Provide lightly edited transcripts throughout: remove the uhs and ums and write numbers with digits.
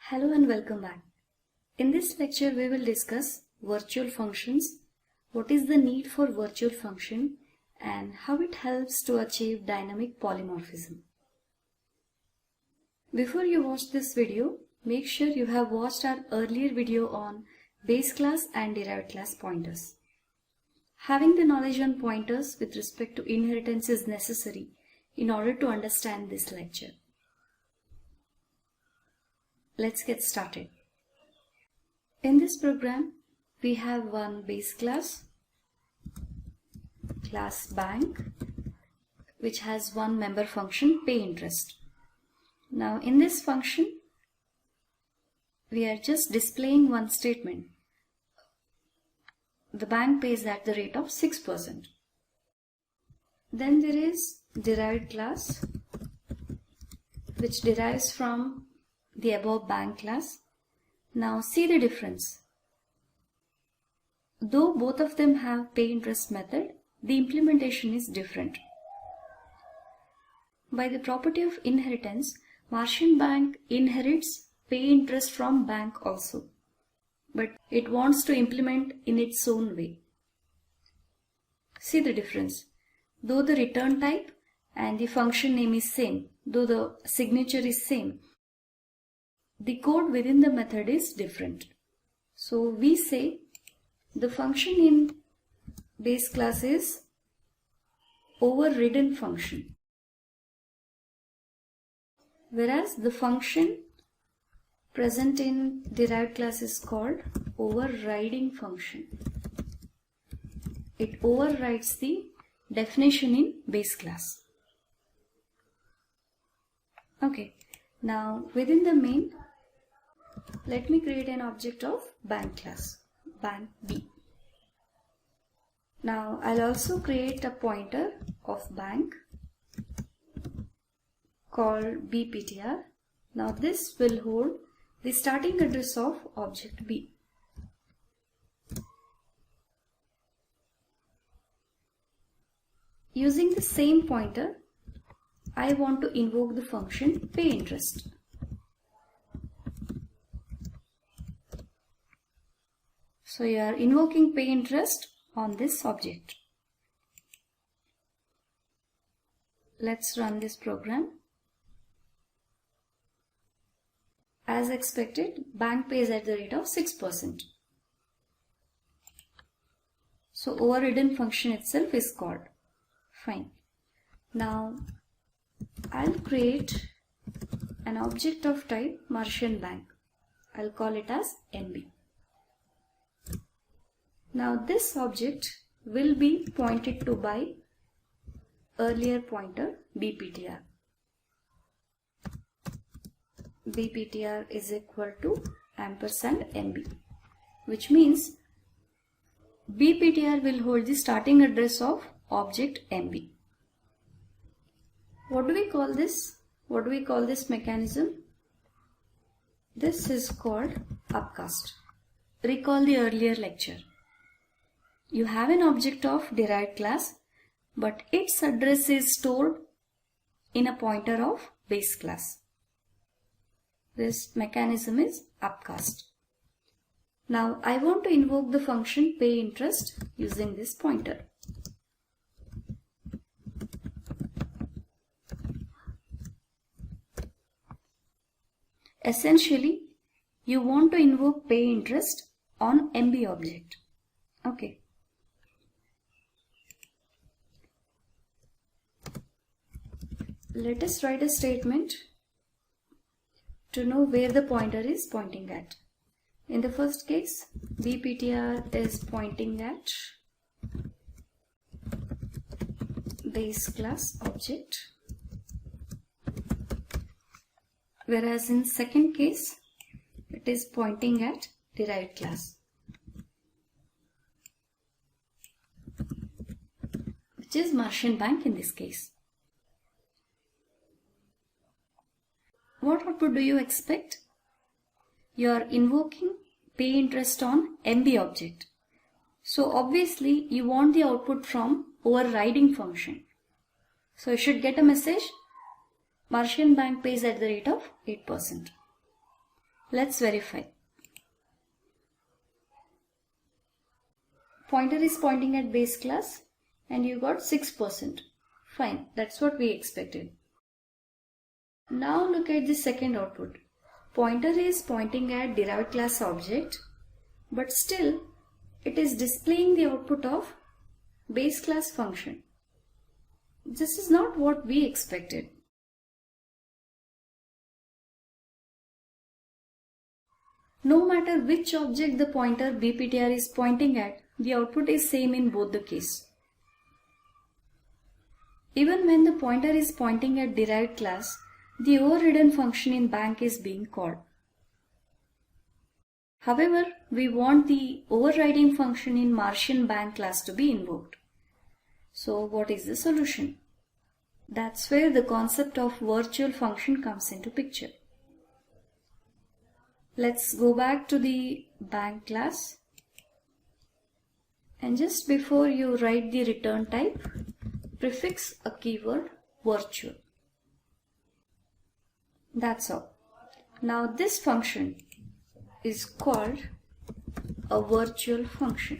Hello and welcome back. In this lecture we will discuss virtual functions, what is the need for virtual function and how it helps to achieve dynamic polymorphism. Before you watch this video, make sure you have watched our earlier video on base class and derived class pointers. Having the knowledge on pointers with respect to inheritance is necessary in order to understand this lecture. Let's get started. In this program, we have one base class, class bank, which has one member function, pay interest. Now in this function, we are just displaying one statement. The bank pays at the rate of 6%. Then there is derived class, which derives from the above bank class. Now see the difference. Though both of them have pay interest method, the implementation is different. By the property of inheritance, Martian bank inherits pay interest from bank also, but it wants to implement in its own way. See the difference. Though the return type and the function name is same, though the signature is same, the code within the method is different. So we say the function in base class is overridden function, whereas the function present in derived class is called overriding function. It overrides the definition in base class. Okay, now within the main, let me create an object of bank class, bank B. Now I'll also create a pointer of bank called bptr. Now this will hold the starting address of object B. Using the same pointer, I want to invoke the function pay interest. So you are invoking pay interest on this object. Let's run this program. As expected, bank pays at the rate of 6%. So overridden function itself is called. Fine. Now I'll create an object of type Martian bank. I'll call it as MB. Now this object will be pointed to by earlier pointer bptr. bptr is equal to ampersand MB, which means bptr will hold the starting address of object MB. What do we call this? What do we call this mechanism? This is called upcast. Recall the earlier lecture. You have an object of derived class, but its address is stored in a pointer of base class. This mechanism is upcast. Now I want to invoke the function pay interest using this pointer. Essentially, you want to invoke pay interest on MB object. Okay. Let us write a statement to know where the pointer is pointing at. In the first case, bptr is pointing at base class object, whereas in second case, it is pointing at derived class, which is Martian bank in this case. What output do you expect? You are invoking pay interest on MB object. So obviously you want the output from overriding function. So you should get a message, Martian bank pays at the rate of 8%. Let's verify. Pointer is pointing at base class and you got 6%. Fine, that's what we expected. Now look at the second output. Pointer is pointing at derived class object, but still it is displaying the output of base class function. This is not what we expected. No matter which object the pointer BPTR is pointing at, the output is same in both the case. Even when the pointer is pointing at derived class, the overridden function in bank is being called. However, we want the overriding function in Martian bank class to be invoked. So what is the solution? That's where the concept of virtual function comes into picture. Let's go back to the bank class, and just before you write the return type, prefix a keyword virtual. That's all. Now this function is called a virtual function.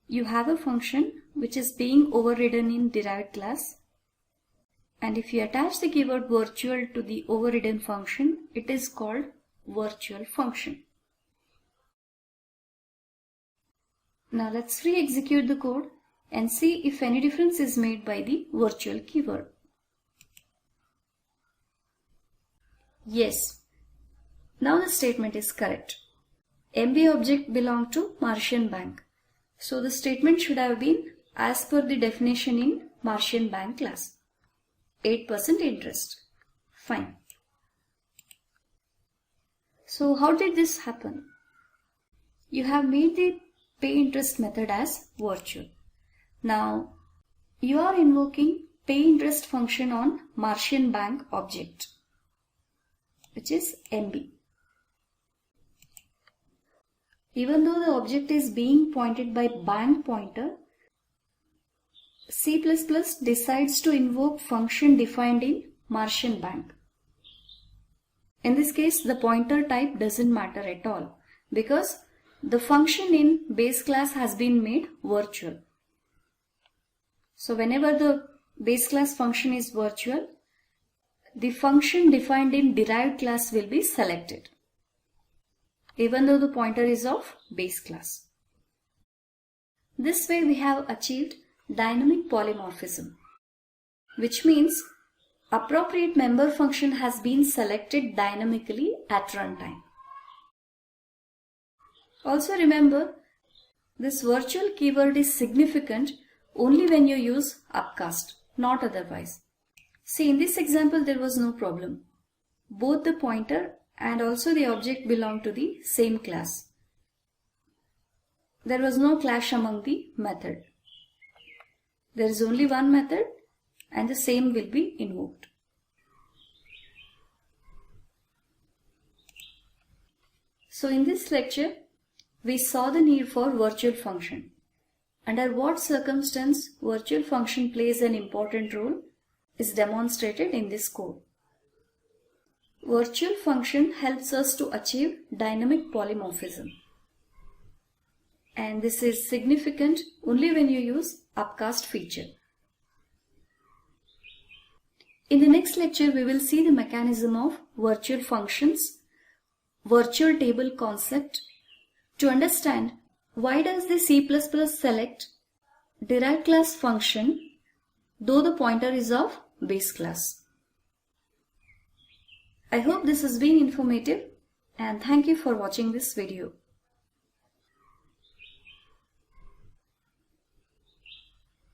You have a function which is being overridden in derived class, and if you attach the keyword virtual to the overridden function, it is called virtual function. Now let's re-execute the code and see if any difference is made by the virtual keyword. Yes, now the statement is correct. MB object belonged to Martian bank. So the statement should have been as per the definition in Martian bank class. 8% interest. Fine. So how did this happen? You have made the pay interest method as virtual. Now you are invoking pay interest function on Martian bank object, which is MB. Even though the object is being pointed by bank pointer, C++ decides to invoke function defined in Martian bank. In this case, the pointer type doesn't matter at all because the function in base class has been made virtual. So whenever the base class function is virtual, the function defined in derived class will be selected, even though the pointer is of base class. This way we have achieved dynamic polymorphism, which means appropriate member function has been selected dynamically at runtime. Also remember, this virtual keyword is significant only when you use upcast, not otherwise. See, in this example there was no problem. Both the pointer and also the object belong to the same class. There was no clash among the method. There is only one method and the same will be invoked. So in this lecture, we saw the need for virtual function. Under what circumstance virtual function plays an important role is demonstrated in this code. Virtual function helps us to achieve dynamic polymorphism. And this is significant only when you use upcast feature. In the next lecture, we will see the mechanism of virtual functions, virtual table concept, to understand why does the C++ select derived class function though the pointer is of base class. I hope this has been informative and thank you for watching this video.